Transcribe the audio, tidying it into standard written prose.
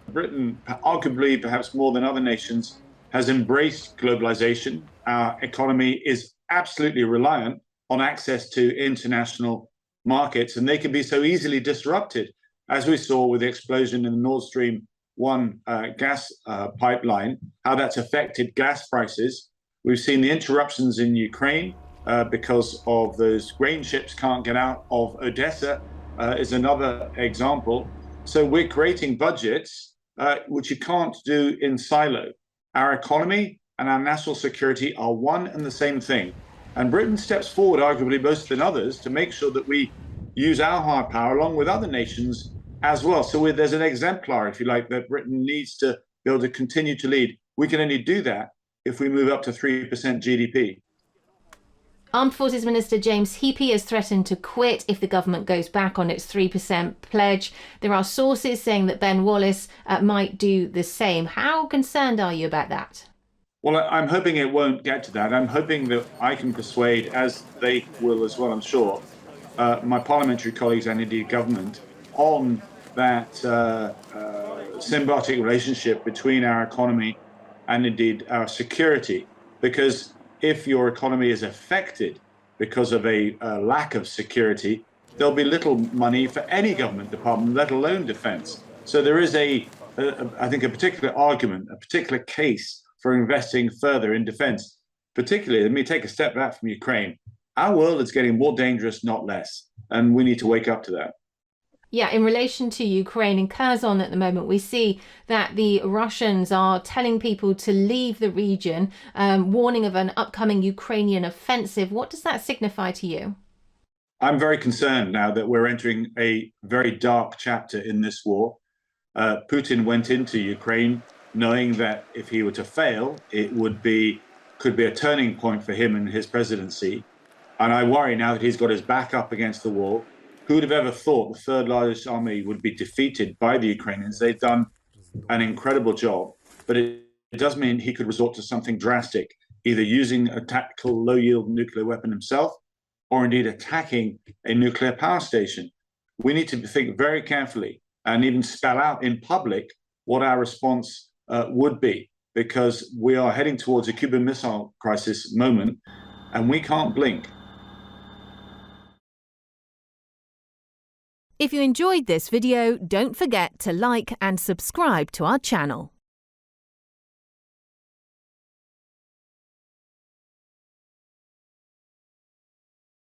Britain, arguably perhaps more than other nations, has embraced globalization. Our economy is absolutely reliant on access to international markets, and they can be so easily disrupted, as we saw with the explosion in the Nord Stream 1 gas pipeline, how that's affected gas prices. We've seen the interruptions in Ukraine because of those grain ships can't get out of Odessa, is another example. So we're creating budgets which you can't do in silo. Our economy and our national security are one and the same thing. And Britain steps forward, arguably most than others, to make sure that we use our hard power along with other nations as well. So there's an exemplar, if you like, that Britain needs to be able to continue to lead. We can only do that if we move up to 3% GDP. Armed Forces Minister James Heappey has threatened to quit if the government goes back on its 3% pledge. There are sources saying that Ben Wallace might do the same. How concerned are you about that? Well, I'm hoping it won't get to that. I'm hoping that I can persuade, as they will as well, I'm sure, my parliamentary colleagues and indeed government on that symbiotic relationship between our economy and indeed our security. Because if your economy is affected because of a lack of security, there'll be little money for any government department, let alone defense. So there is I think, a particular argument, a particular case for investing further in defense. Particularly, let me take a step back from Ukraine. Our world is getting more dangerous, not less, and we need to wake up to that. Yeah, in relation to Ukraine and Kherson at the moment, we see that the Russians are telling people to leave the region, warning of an upcoming Ukrainian offensive. What does that signify to you? I'm very concerned now that we're entering a very dark chapter in this war. Putin went into Ukraine knowing that if he were to fail, it could be a turning point for him in his presidency. And I worry now that he's got his back up against the wall. Who would have ever thought the third largest army would be defeated by the Ukrainians? They've done an incredible job, but it does mean he could resort to something drastic, either using a tactical low-yield nuclear weapon himself, or indeed attacking a nuclear power station. We need to think very carefully and even spell out in public what our response would be, because we are heading towards a Cuban Missile Crisis moment, and we can't blink. If you enjoyed this video, don't forget to like and subscribe to our channel.